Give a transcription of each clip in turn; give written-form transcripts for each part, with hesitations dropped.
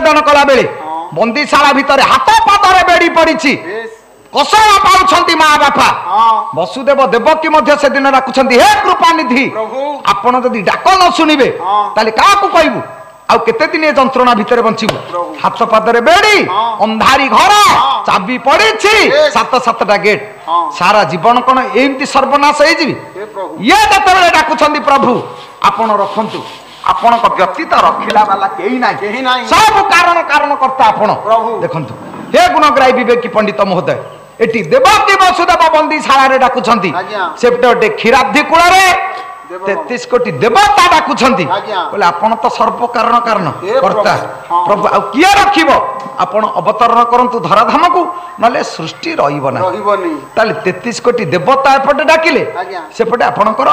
निवेदन कला बेले बंदीशाला भितर हाथ पादरे बेड़ी पड़ी कषाय पाउछंती माँ बापा वसुदेव देवकी मध्य से दिन डाकुछंती हे कृपानिधि आपण जदि डाक न शुणिबे ताले काकू कहबू आउ केते दिन जंत्रणा भितर बंचिबू हाथ पादरे बेड़ी अंधारी घर चाबी पड़ी सात सातटा गेट सारा जीवन कौन एमती सर्वनाश हो ये जते डाकुछंती प्रभु आपण रखंतु आपण व्यतीत रखिला वाला केही नाही सब कारण कारण करता आपण देखंतु हे गुणग्राही विवेकी पंडित महोदय एटी देवकी वसुदेव बंदीशाला रे डाकुछंती सेपटे क्षीराब्धि कूल रे 33 कोटी देवता डाकुछंती बोले आपण तो सर्व कारण कारण करता प्रभु आ किए रखिबो आपण अवतरण करंतु धराधाम को नले सृष्टि रहिबो ना ताले 33 कोटी देवता एपटे डाकिले सेपटे आपणकर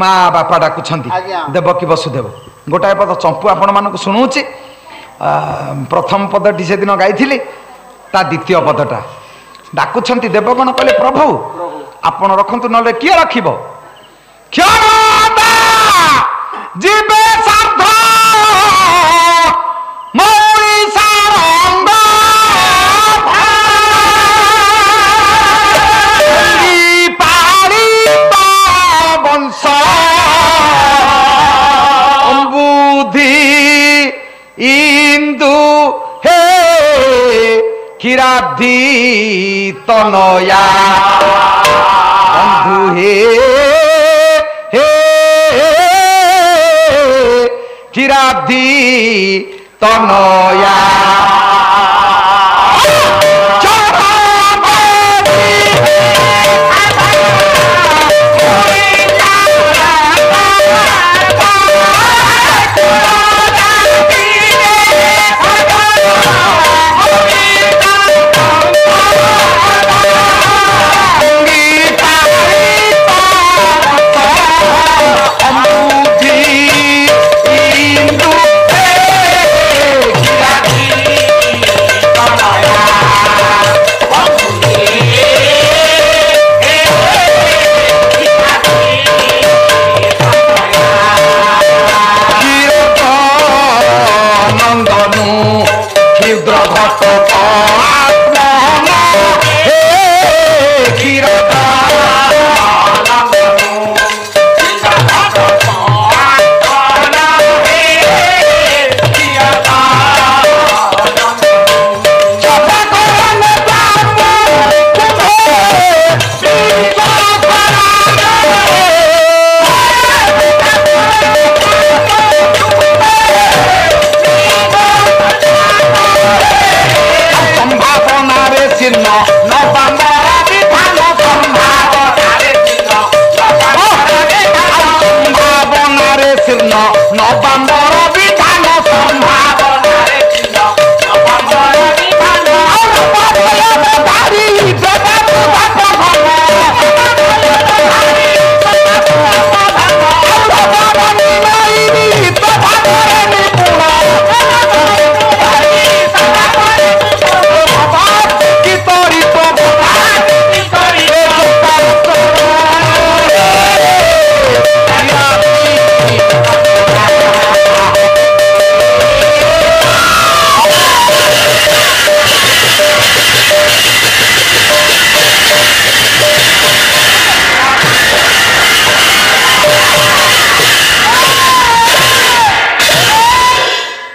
माँ बापा डाकुछंती देवकी वसुदेव गोटाए पद चंपू आपण मानक सुनुची प्रथम पदटी से दिन गाइथिली ता द्वितीय पदटा डाकुछंती देवगण कहले प्रभु आपण रखंतु नले किए रखिबो क्षमता जीवे साध मौरी सारंग पालिता वंश बुद्धि इंदु हे क्षीराब्धि तनया बंधु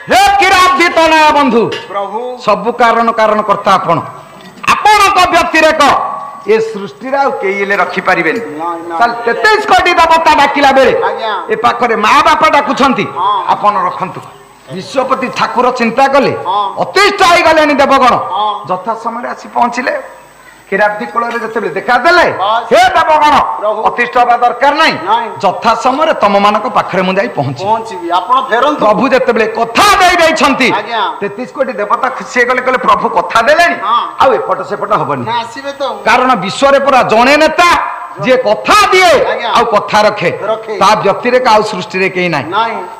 हे क्षीराब्धि तनया बंधु प्रभु सब कारण कारण करता आपण व्यक्तिरेक ये सृष्टि रखी पारे 33 कोटी देवता डाकिला बेले ए पाखरे माँ बापा डाकुछंती आपण रखंतु विश्वपति ठाकुर चिंता कले अतिष्ठ आई गले देवगण यथा समय आसी पहुंचले क्षीराब्धि कूल में देखा देले हे देवगण अतिष्ठ हवा दरकार नहीं यथा समय तुम मान पाखे मुझे पहुंची प्रभु जिते कथा दे 33 कोटी देवता खुशी गले कहले प्रभु कथा देले आउट सेपट हबनी कारण विश्व पूरा जड़े नेता जे कथा दिए आउ कथा रखे ता व्यक्ति आउ सृष्टि रे कहीं नहीं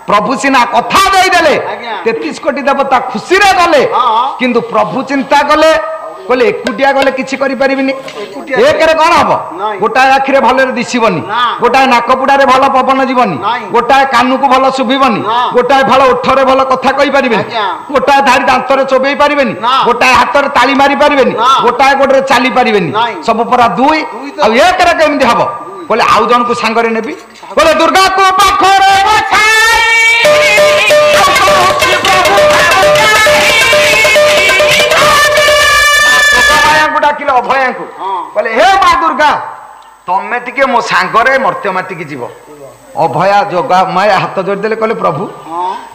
प्रभु सिना कथा दे देले 33 कोटी देवता खुशी रे गले किंतु प्रभु चिंता कले କହିଲେ ଏକୁଟିଆ ଗଲେ କିଛି କରିପାରିବିନି। ଏକରେ କଣ ହବ, ଗୋଟାଏ ଆଖିରେ ଭଲରେ ଦିଶିବନି, ଗୋଟାଏ ନାକପୁଡାରେ ଭଲ ପବନ ଯିବନି, ଗୋଟାଏ କାନକୁ ଭଲ ଶୁଭିବନି, ଗୋଟାଏ ଫଳ ଓଠରେ ଭଲ କଥା କହିପାରିବେନି, ଗୋଟାଏ ଧାଡ଼ି ଦାନ୍ତରେ ଚୋବେଇ ପାରିବେନି, ଗୋଟାଏ ହାତରେ ତାଳି ମାରି ପାରିବେନି, ଗୋଟାଏ ଗୋଡରେ ଚାଲି ପାରିବେନି, ସବୁ ପରା ଦୁଇ। ଆଉ ଏକରେ କେମିତି ହବ? କହିଲେ ଆଉ ଜଣକୁ ସାଙ୍ଗରେ ନେବି। କହିଲେ ଦୁର୍ଗାକୁ ପାଖରେ ଡାକିଲେ ଅଭୟାଙ୍କୁ, କହିଲେ ହେ ମା ଦୁର୍ଗା ତମେ ଟିକେ ମୋ ସାଙ୍ଗରେ ମର୍ତ୍ତ୍ୟ ମାଟିକି ଯିବ। ଅଭୟା ଯୋଗା ମାୟା ହାତ ଯୋଡ଼ିଦେଲେ, କହିଲେ ପ୍ରଭୁ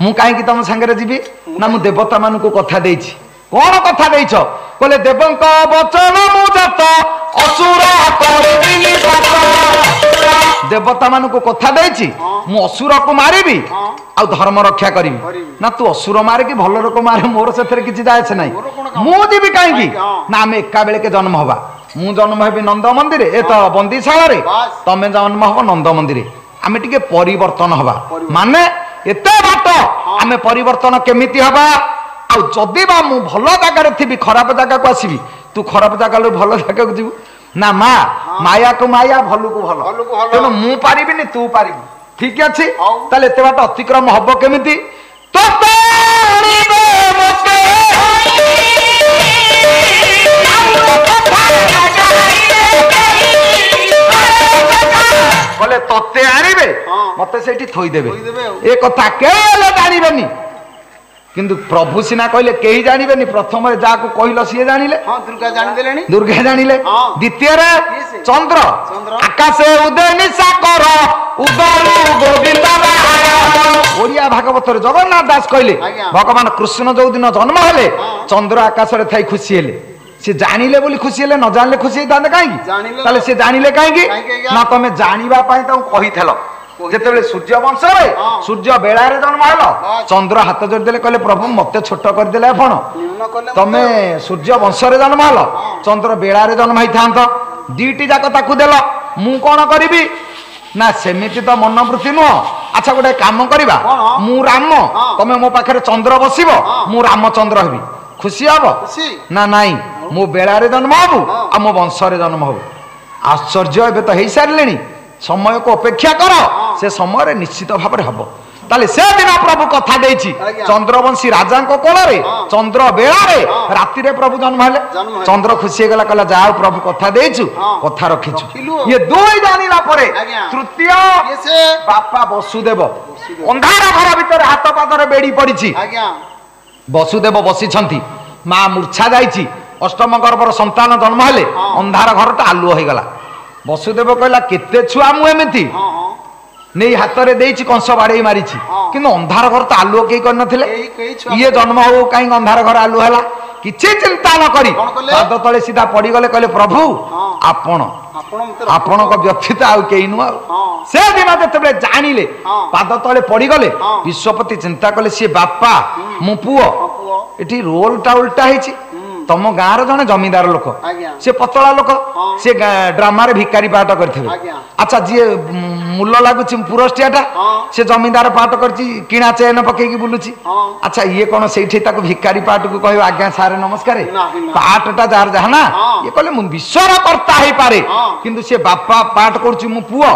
ମୁଁ କାହିଁକି ତମ ସାଙ୍ଗରେ ଯିବି? ନା ମୁଁ ଦେବତା ମାନଙ୍କୁ କଥା ଦେଇଛି। କଣ କଥା ଦେଇଛ? କହିଲେ ଦେବଙ୍କ ବଚନ ମୁଁ ଜାତ ଅସୁର ଦେବତା ମାନଙ୍କୁ କଥା ଦେଇଛି ମୁଁ ଅସୁରକୁ ମାରିବି ଆଉ ଧର୍ମ ରକ୍ଷା କରିବି। ନା ତୁ ଅସୁର ମାରେ କି ଭଲ ଲୋକ ମାରେ ମୋର ସେଥିରେ କିଛି ଯାଏছে ନାହିଁ, ମୁଁ ଯିବି କାହିଁକି? ନା ଆମେ ଏକା ବେଳକେ ଜନ୍ମ ହବା। ମୁଁ ଜନ୍ମ ହେବି ନନ୍ଦ ମନ୍ଦିରେ, ଏ ତ ବନ୍ଦିଶାଳାରେ, ତମେ ଜନ୍ମ ହବ ନନ୍ଦ ମନ୍ଦିରେ। ଆମେ ଟିକେ ପରିବର୍ତ୍ତନ ହବା। ମାନେ ଏତେ ବାଟ ଆମେ ପରିବର୍ତ୍ତନ କେମିତି ହବା? ଆଉ ଯଦି ବା ମୁଁ ଭଲ ଜାଗାରେ ଥିବି ଖରାପ ଜାଗାକୁ ଆସିବି, ତୁ ଖରାପ ଜାଗାରୁ ଭଲ ଜାଗାକୁ ଯିବୁ। ନା ମା ମାୟାକୁ ମାୟା ଭଲକୁ ଭଲ, ତେଣୁ ମୁଁ ପାରିବିନି ତୁ ପାରିବୁ। ଠିକ ଅଛି, ତାହେଲେ ଏତେ ବାଟ ଅତିକ୍ରମ ହବ କେମିତି? କହିଲେ ତତେ ଆଣିବେ ମତେ ସେଇଠି ଥୋଇଦେବେ। ଏ କଥା କେହି ହେଲେ ଜାଣିବେନି, କିନ୍ତୁ ପ୍ରଭୁ ସିନା କହିଲେ କେହି ଜାଣିବେନି। ପ୍ରଥମରେ ଯାହାକୁ କହିଲ ସିଏ ଜାଣିଲେ, ଦୁର୍ଗା ଜାଣିଲେ। ଦ୍ୱିତୀୟରେ ଚନ୍ଦ୍ର ଆକାଶେ ଉଦୟ ନିଶା କର ଉଦୟରୁ ଗୋବିନ୍ଦ। ଓଡିଆ ଭାଗବତରେ ଜଗନ୍ନାଥ ଦାସ କହିଲେ ଭଗବାନ କୃଷ୍ଣ ଯୋଉ ଦିନ ଜନ୍ମ ହେଲେ ଚନ୍ଦ୍ର ଆକାଶରେ ଥାଇ ଖୁସି ହେଲେ। ସେ ଜାଣିଲେ ବୋଲି ଖୁସି ହେଲେ, ନ ଜାଣିଲେ ଖୁସି ହେଇଥାନ୍ତେ କାହିଁକି? ତାହେଲେ ସେ ଜାଣିଲେ କାହିଁକି? ନା ତମେ ଜାଣିବା ପାଇଁ ତାଙ୍କୁ କହିଥିଲ। ଯେତେବେଳେ ସୂର୍ଯ୍ୟ ବଂଶରେ ସୂର୍ଯ୍ୟ ବେଳାରେ ଜନ୍ମ ହେଲ, ଚନ୍ଦ୍ର ହାତ ଯୋଡ଼ିଦେଲେ, କହିଲେ ପ୍ରଭୁ ମତେ ଛୋଟ କରିଦେଲେ ଆପଣ। ତମେ ସୂର୍ଯ୍ୟ ବଂଶରେ ଜନ୍ମ ହେଲ, ଚନ୍ଦ୍ର ବେଳାରେ ଜନ୍ମ ହେଇଥାନ୍ତ, ଦିଟି ଯାକ ତାକୁ ଦେଲ, ମୁଁ କଣ କରିବି? ନା ସେମିତି ତ ମନୋବୃତ୍ତି ନୁହଁ। ଆଚ୍ଛା ଗୋଟେ କାମ କରିବା, ମୁଁ ରାମ, ତମେ ମୋ ପାଖରେ ଚନ୍ଦ୍ର ବସିବ, ମୁଁ ରାମଚନ୍ଦ୍ର ହେବି, ଖୁସି ହବ? ନା ନାଇଁ, ମୋ ବେଳାରେ ଜନ୍ମ ହବୁ ଆଉ ମୋ ବଂଶରେ ଜନ୍ମ ହବୁ। ଆଶ୍ଚର୍ଯ୍ୟ, ଏବେ ତ ହେଇସାରିଲେଣି, ସମୟକୁ ଅପେକ୍ଷା କର, ସେ ସମୟରେ ନିଶ୍ଚିତ ଭାବରେ ହବ। ତାହେଲେ ସେଦିନ ପ୍ରଭୁ କଥା ଦେଇଛି ଚନ୍ଦ୍ରବଂଶୀ ରାଜାଙ୍କ କୋଳରେ ଚନ୍ଦ୍ର ବେଳାରେ ରାତିରେ ପ୍ରଭୁ ଜନ୍ମ ହେଲେ। ଚନ୍ଦ୍ର ଖୁସି ହେଇଗଲା, କହିଲା ଯାହା ହଉ ପ୍ରଭୁ କଥା ଦେଇଛୁ, କଥା ରଖିଛୁ। ଇଏ ଦୁଇ ଜାଣିଲା ପରେ ତୃତୀୟ ବାପା ବସୁଦେବ ଅନ୍ଧାର ଘର ଭିତରେ ହାତ ପାଦରେ ବେଡି ପଡିଛି। ବସୁଦେବ ବସିଛନ୍ତି, ମା ମୂର୍ଚ୍ଛା ଯାଇଛି, ଅଷ୍ଟମ ଗର୍ଭର ସନ୍ତାନ ଜନ୍ମ ହେଲେ, ଅନ୍ଧାର ଘରଟା ଆଲୁଅ ହେଇଗଲା। ବସୁଦେବ କହିଲା କେତେ ଛୁଆ ମୁଁ ଏମିତି ନେଇ ହାତରେ ଦେଇଛି, କଂସ ବାଡେଇ ମାରିଛି, କିନ୍ତୁ ଅନ୍ଧାର ଘର ତ ଆଲୁଅ କେହି କରିନଥିଲେ। ଇଏ ଜନ୍ମ ହଉ କାହିଁକି ଅନ୍ଧାର ଘର ଆଲୁଅ ହେଲା? କିଛି ଚିନ୍ତା ନ କରି ପାଦ ତଳେ ସିଧା ପଡିଗଲେ, କହିଲେ ପ୍ରଭୁ ଆପଣ, ଆପଣଙ୍କ ବ୍ୟତୀତ ଆଉ କେହି ନୁହଁ। ସେଦିନ ଯେତେବେଳେ ଜାଣିଲେ ପାଦ ତଳେ ପଡିଗଲେ, ବିଶ୍ୱପତି ଚିନ୍ତା କଲେ ସିଏ ବାପା ମୁଁ ପୁଅ, ଏଠି ରୋଲଟା ଉଲ୍ଟା ହେଇଛି। ତମ ଗାଁର ଜଣେ ଜମିଦାର ଲୋକ, ସେ ପତଳା ଲୋକ, ସେ ଡ୍ରାମାରେ ଭିକାରୀ ପାଠ କରିଥିବେ। ଆଚ୍ଛା ଯିଏ ମୂଲ ଲାଗୁଛି ପୁରଷ୍ଟିଆଟା, ସେ ଜମିଦାର ପାଠ କରିଛି, କିଣା ଚେନ ପକେଇକି ବୁଲୁଛି। ଆଚ୍ଛା ଇଏ କଣ ସେଇଠି ତାକୁ ଭିକାରୀ ପାଠକୁ କହିବ ଆଜ୍ଞା ସାର୍ ନମସ୍କାର, ପାଠଟା ଯାହାର ଯାହା ନା। ଇଏ କହିଲେ ମୁଁ ବିଶ୍ୱର କର୍ତ୍ତା ହେଇପାରେ, କିନ୍ତୁ ସେ ବାପା ପାଠ କରୁଛି, ମୁଁ ପୁଅ,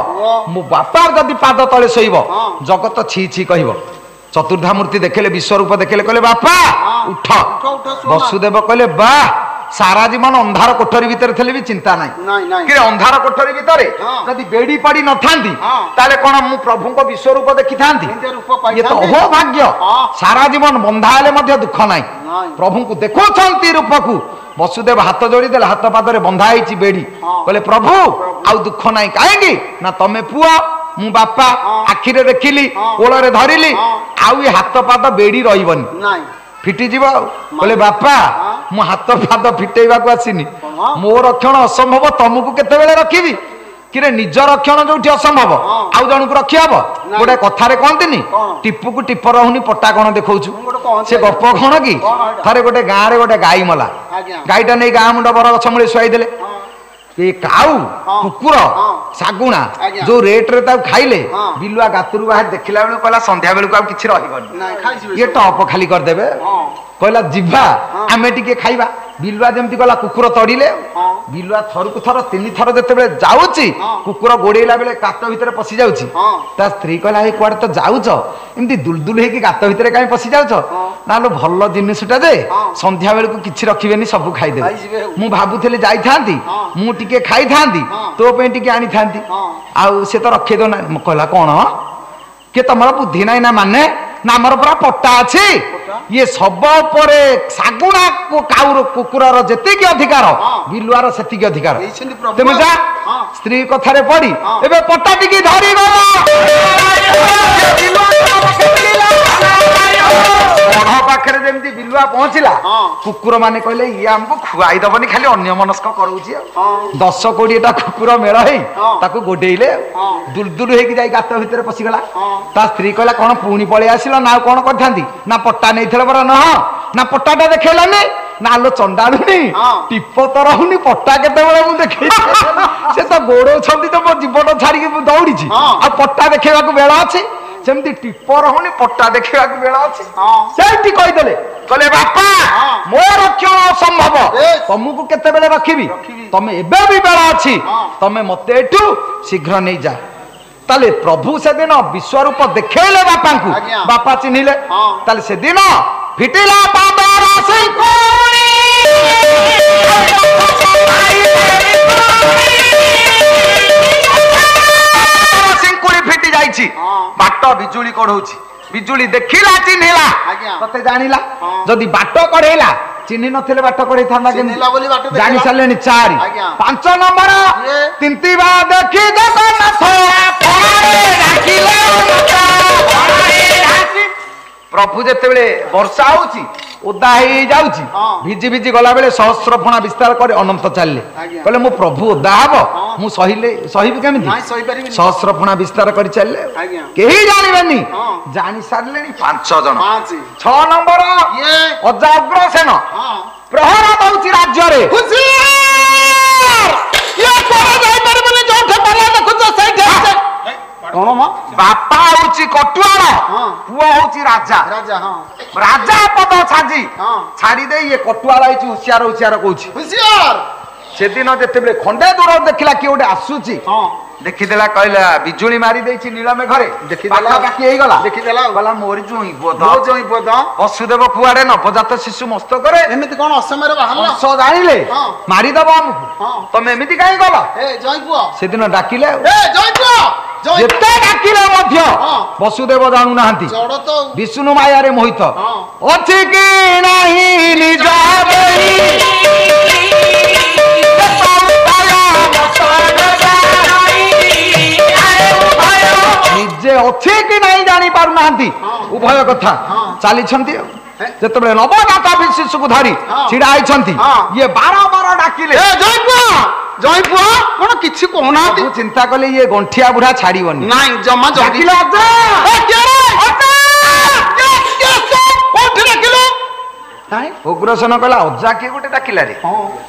ମୋ ବାପା ଯଦି ପାଦ ତଳେ ଶୋଇବ ଜଗତ ଛି ଛି କହିବ। ଚତୁର୍ଦ୍ଧା ମୂର୍ତ୍ତି ଦେଖିଲେ, ବିଶ୍ୱରୂପ ଦେଖିଲେ, କହିଲେ ବାପା ଉଠ। ବସୁଦେବ କହିଲେ ବା ସାରା ଜୀବନ ଅନ୍ଧାର କୋଠରୀ ଭିତରେ ଥିଲେ ବି ଚିନ୍ତା ନାହିଁ, କି ଅନ୍ଧାର କୋଠରୀ ଭିତରେ ଯଦି ବେଡି ପଡି ନଥାନ୍ତି ତାହେଲେ କଣ ମୁଁ ପ୍ରଭୁଙ୍କ ବିଶ୍ୱରୂପ ଦେଖିଥାନ୍ତି? ଇଏ ତ ଅହୋଭାଗ୍ୟ। ସାରା ଜୀବନ ବନ୍ଧା ହେଲେ ମଧ୍ୟ ଦୁଃଖ ନାହିଁ, ପ୍ରଭୁଙ୍କୁ ଦେଖୁଛନ୍ତି ରୂପକୁ। ବସୁଦେବ ହାତ ଯୋଡ଼ିଦେଲେ, ହାତ ପାଦରେ ବନ୍ଧା ହେଇଛି ବେଡି, କହିଲେ ପ୍ରଭୁ ଆଉ ଦୁଃଖ ନାହିଁ। କାହିଁକି? ନା ତମେ ପୁଅ, ମୁଁ ବାପା, ଆଖିରେ ଦେଖିଲି, କୋଳରେ ଧରିଲି, ଆଉ ଏ ହାତ ପାଦ ବେଡି ରହିବନି, ଫିଟିଯିବ। ଆଉ କହିଲେ ବାପା ମୁଁ ହାତ ପାଦ ଫିଟେଇବାକୁ ଆସିନି, ମୋ ରକ୍ଷଣ ଅସମ୍ଭବ, ତମକୁ କେତେବେଳେ ରଖିବି? କିରେ ନିଜ ରକ୍ଷଣ ଯୋଉଠି ଅସମ୍ଭବ ଆଉ ଜଣକୁ ରଖି ହବ? ଗୋଟେ କଥାରେ କହନ୍ତିନି ଟିପୁକୁ ଟିପ ରହୁନି ପଟା କଣ ଦେଖଉଛୁ, ସେ ଗପ କଣ କି? ଥରେ ଗୋଟେ ଗାଁରେ ଗୋଟେ ଗାଈ ମଲା, ଗାଈଟା ନେଇ ଗାଁ ମୁଣ୍ଡ ବର ଗଛ ମୂଳେ ଶୁଆଇ ଦେଲେ। ଏ କାଉ କୁକୁର ଶାଗୁଣା ଯୋଉ ରେଟରେ ତାକୁ ଖାଇଲେ, ବିଲୁଆ ଗାତରୁ ବାହାରି ଦେଖିଲା ବେଳକୁ କହିଲା ସନ୍ଧ୍ୟା ବେଳକୁ ଆଉ କିଛି ରହିବନି, ଇଏ ଟପ ଖାଲି କରିଦେବେ। କହିଲା ଯିବା ଆମେ ଟିକେ ଖାଇବା। ବିଲୁଆ ଯେମିତି ଗଲା କୁକୁର ତଡ଼ିଲେ ବିଲୁଆ ଥରକୁ ଥର 3 ଥର ଯେତେବେଳେ ଯାଉଛି କୁକୁର ଗୋଡେଇଲା ବେଳେ ଗାତ ଭିତରେ ପଶି ଯାଉଛି ତା ସ୍ତ୍ରୀ କହିଲା ଏଇ କୁଆଡେ ତ ଯାଉଛ ଏମିତି ଦୁଲଦୁଲ ହେଇକି ଗାତ ଭିତରେ କାହିଁ ପଶି ଯାଉଛ ନାଲୋ ଭଲ ଜିନିଷଟା ଯେ ସନ୍ଧ୍ୟା ବେଳକୁ କିଛି ରଖିବେନି ସବୁ ଖାଇଦେବେ ମୁଁ ଭାବୁଥିଲି ଯାଇଥାନ୍ତି ମୁଁ ଟିକେ ଖାଇଥାନ୍ତି ତୋ ପାଇଁ ଟିକେ ଆଣିଥାନ୍ତି ଆଉ ସେ ତ ରଖେଇ ଦଉନା କହିଲା କଣ କିଏ ତମର ବୁଦ୍ଧି ନାହିଁ ନା ମାନେ ନା ଆମର ପୁରା ପଟ୍ଟା ଅଛି ଇଏ ସବ ଉପରେ ଶାଗୁଣା କାଉର କୁକୁରର ଯେତିକି ଅଧିକାର ବିଲୁଆର ସେତିକି ଅଧିକାର ତେଣୁ ଯା ସ୍ତ୍ରୀ କଥାରେ ପଡି ଏବେ ପଟ୍ଟା ଟିକେ ଧରିଗଲା ପାଖରେ ଯେମିତି ବିଲୁଆ ପହଞ୍ଚିଲା କୁକୁର ମାନେ କହିଲେ ଇଏ ଆମକୁ ଖୁଆଇ ଦବନି ଖାଲି ଅନ୍ୟ ମନସ୍କ କରଉଛି ଆଉ 10-20ଟା କୁକୁର ମେଳ ହେଇ ତାକୁ ଗୋଡେଇଲେ ଦୁଲଦୁଲ ହେଇକି ଯାଇ ଗାତ ଭିତରେ ପଶିଗଲା ତା ସ୍ତ୍ରୀ କହିଲା କଣ ପୁଣି ପଳେଇ ଆସିଲ ନା ଆଉ କଣ କରିଥାନ୍ତି ନା ପଟ୍ଟା ନେଇଥିଲେ ପରା ନା ପଟ୍ଟାଟା ଦେଖେଇଲାନି ନା ଆଲୋ ଚଣ୍ଡାଳୁନି ଟିପ ତ ରହୁନି ପଟ୍ଟା କେତେବେଳେ ମୁଁ ଦେଖେଇ ସେ ତ ଗୋଡଉଛନ୍ତି ତ ମୋ ଜୀବନ ଛାଡିକି ମୁଁ ଦୌଡିଛି ଆଉ ପଟ୍ଟା ଦେଖେଇବାକୁ ବେଳ ଅଛି ସେମିତି ଟିପ ରହୁନି ପଟ୍ଟା ଦେଖିବାକୁ ବେଳ ଅଛି ସେଇଠି କହିଦେଲେ କହିଲେ ବାପା ମୋ ରକ୍ଷଣ ଅସମ୍ଭବ ତମକୁ କେତେବେଳେ ରଖିବି ତମେ ଏବେ ବି ବେଳ ଅଛି ତମେ ମତେ ଏଠୁ ଶୀଘ୍ର ନେଇଯା ତାହେଲେ ପ୍ରଭୁ ସେଦିନ ବିଶ୍ୱରୂପ ଦେଖେଇଲେ ବାପାଙ୍କୁ ବାପା ଚିହ୍ନିଲେ ତାହେଲେ ସେଦିନ ଫିଟିଲା ପାଦର ସିଙ୍କୁଳି ଫିଟି ଯାଇଛି ବାଟ ବିଜୁଳି କଢଉଛି ବିଜୁଳି ଦେଖିଲା ଚିହ୍ନିଲା ତତେ ଜାଣିଲା ଯଦି ବାଟ କଢେଇଲା ଚିହ୍ନି ନଥିଲେ ବାଟ କଢେଇଥାନ୍ତା କେମିତି ଜାଣି ସାରିଲେଣି 4 5 ନମ୍ବର ତିନ୍ତିବା ଦେଖି ଜଗନ୍ନାଥ ପ୍ରଭୁ ଯେତେବେଳେ ବର୍ଷା ହଉଛି ଓଦା ହେଇ ଯାଉଛି ଭିଜି ଭିଜି ଗଲା ବେଳେ ସହସ୍ର ଫଣା ବିସ୍ତାର କରି ଅନନ୍ତ ଚାଲିଲେ କହିଲେ ମୋ ପ୍ରଭୁ ଓଦା ହବ ମୁଁ ସହିବି କେମିତି ସହସ୍ର ଫଣା ବିସ୍ତାର କରି ଚାଲିଲେ କେହି ଜାଣିବେନି ଜାଣି ସାରିଲେଣି 5 ଜଣ 6 ନମ୍ବର ଅଜା ଅଗ୍ରସେନ ପ୍ରହର ଦଉଛି ରାଜ୍ୟରେ ବାପା ହଉଛି କଟୁଆଳ ପୁଅ ହଉଛି ରାଜା ରାଜା ପଦ ଛାଡି ଦେଇ ଇଏ କଟୁଆଳ ହେଇଛି ହୁସିଆର କହୁଛି ସେଦିନ ଯେତେବେଳେ ଖଣ୍ଡେ ଦୂର ଦେଖିଲା କିଏ ଗୋଟେ ଆସୁଛି ଦେଖିଦେଲା କହିଲା ବିଜୁଳି ମାରି ଦେଇଛି ନୀଳ ମେଘରେ ହେଇଗଲା ଦେଖିଦେଲା ମୋରି ଜୋଇଁ ବସୁଦେବ କୁଆଡେ ନବଜାତ ଶିଶୁ ମସ୍ତକରେ ଏମିତି କଣ ଅସମୟରେ ଜାଣିଲେ ମାରିଦବ ଆମକୁ ତମେ ଏମିତି କାହିଁ ଗଲ ସେଦିନ ଡାକିଲେ ଯେତେ ଡାକିଲେ ମଧ୍ୟ ବସୁଦେବ ଜାଣୁନାହାନ୍ତି ବିଷ୍ଣୁ ମାୟାରେ ମୋହିତ ଅଛି କି ନାହିଁ ନିଜ ନିଜେ ଅଛି କି ନାହିଁ ଜାଣି ପାରୁନାହାନ୍ତି ଉଭୟ କଥା ଚାଲିଛନ୍ତି ଯେତେବେଳେ ନବଜାତ ଶିଶୁକୁ ଧରି ଛିଡା ହେଇଛନ୍ତି ଇଏ ବାର ଡାକିଲେ ଜୟ ପୁଅ କଣ କିଛି କହୁନାହାନ୍ତି ଚିନ୍ତା କଲେ ଇଏ ଗଣ୍ଠିଆ ବୁଢା ଛାଡିବନି ନାଇଁ ଜମା ଉଗ୍ରସେନ କହିଲା ଅଜା କିଏ ଗୋଟେ ଡାକିଲା ରେ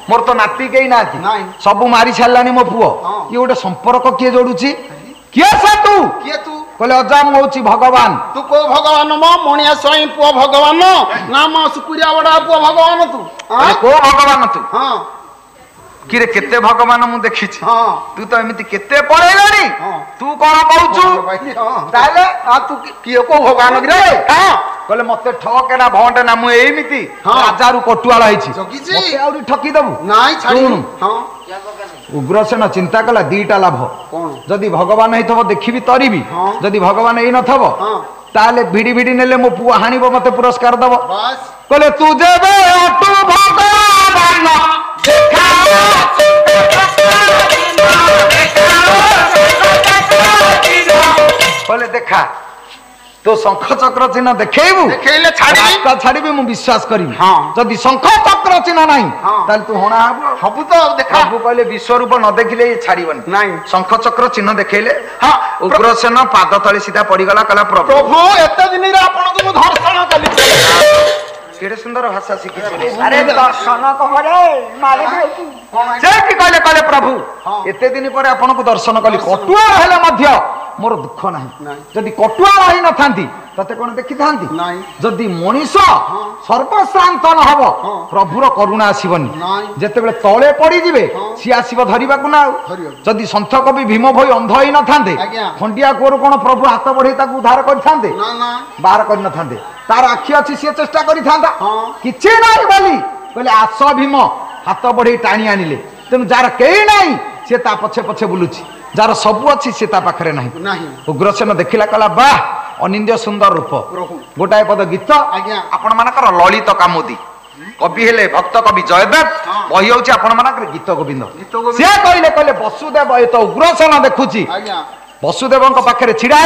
ମୋର ତ ନାତି କେହି ନାହାନ୍ତି ସବୁ ମାରି ସାରିଲାନି ମୋ ପୁଅ ଇଏ ଗୋଟେ ସମ୍ପର୍କ କିଏ ଯୋଡୁଛି କିଏ ସେ ତୁ କହିଲେ ଅଜା ମୁଁ ହଉଛି ଭଗବାନ ତୁ କୋଉ ଭଗବାନ ମଣିଆ ସ୍ୱାଇଁ ପୁଅ ଭଗବାନ ନା ମୋ ସୁକୁରିଆ ବଡା ପୁଅ ଭଗବାନ ତୁ କୋଉ ଭଗବାନ ତୁ କିରେ କେତେ ଭଗବାନ ମୁଁ ଦେଖିଛି ତୁ ତ ଏମିତି କେତେ ପଳେଇଲାଣି ତୁ କଣ କହୁଛୁ ତାହେଲେ ତୁ କିଏ କୋଉ ଭଗବାନ କିରେ କହିଲେ ମତେ ଠକେନା ଭଣ୍ଡେ ନା ମୁଁ ଏମିତି ରାଜାରୁ କଟୁଆଳ ହେଇଛି ଆହୁରି ଠକିଦବୁ ଶୁଣୁ ଉଗ୍ରସେନ ଚିନ୍ତା କଲା 2ଟା ଲାଭ ଯଦି ଭଗବାନ ହେଇଥିବ ଦେଖିବି ତରିବି ଯଦି ଭଗବାନ ହେଇ ନଥିବ ତାହେଲେ ଭିଡି ଭିଡି ନେଲେ ମୋ ପୁଅ ହାଣିବ ମତେ ପୁରସ୍କାର ଦବ କହିଲେ ତୁ ଯେବେ ଅଟୁ ଭଗବାନ କହିଲେ ଦେଖା तो शंख चक्र चिन्ह देखैबु देखैले छाड़ीबी मु विश्वास करिबी जदि शंख चक्र चिन्ह नाही ताल तू होना हबु तो देखा हबु कहले विश्वरूप न देखिले छाड़ीबन नाही शंख चक्र चिन्ह देखैले हां उग्रसेन पाद तळे सीधा पड़ी गला कला प्रभु एते दिन रे आपण को दर्शन कली केडे सुंदर भाषा सिखि अरे दर्शन कहरे मारे जे कि कहले प्रभु एते दिन पर आपण को दर्शन कली कटुआ हेले मध्य ମୋର ଦୁଃଖ ନାହିଁ ଯଦି କଟୁଆଳ ହେଇନଥାନ୍ତି ତତେ କଣ ଦେଖିଥାନ୍ତି ଯଦି ମଣିଷ ସର୍ବଶ୍ରାନ୍ତ ନ ହବ ପ୍ରଭୁର କରୁଣା ଆସିବନି ଯେତେବେଳେ ତଳେ ପଡିଯିବେ ସିଏ ଆସିବ ଧରିବାକୁ ନା ଆଉ ଯଦି ସନ୍ଥ କବି ଭୀମ ଭୋଇ ଅନ୍ଧ ହେଇନଥାନ୍ତେ ଖଣ୍ଡିଆ କୂଅରୁ କଣ ପ୍ରଭୁ ହାତ ବଢେଇ ତାକୁ ଉଦ୍ଧାର କରିଥାନ୍ତେ ବାହାର କରିନଥାନ୍ତେ ତାର ଆଖି ଅଛି ସିଏ ଚେଷ୍ଟା କରିଥାନ୍ତା କିଛି ନାହିଁ ବୋଲି କହିଲେ ଆସ ଭୀମ ହାତ ବଢେଇ ଟାଣି ଆଣିଲେ ତେଣୁ ଯାହାର କେହି ନାହିଁ ସେ ତା ପଛେ ପଛେ ବୁଲୁଛି ଯାହାର ସବୁ ଅଛି ସେ ତା ପାଖରେ ନାହିଁ ଉଗ୍ରସେନ ଦେଖିଲା କହିଲା ବାଃ ଅନିନ୍ଦ୍ୟ ସୁନ୍ଦର ରୂପ ଗୋଟାଏ ପଦ ଗୀତ ଆପଣ ମାନଙ୍କର ଲଳିତ କାମୋଦି କବି ହେଲେ ଭକ୍ତ କବି ଜୟଦେବ ବହି ହଉଛି ଆପଣ ମାନଙ୍କର ଗୀତ ଗୋବିନ୍ଦ ସେ କହିଲେ ବସୁଦେବ ଏ ତ ଉଗ୍ରସେନ ଦେଖୁଛି ବସୁଦେବଙ୍କ ପାଖରେ ଛିଡା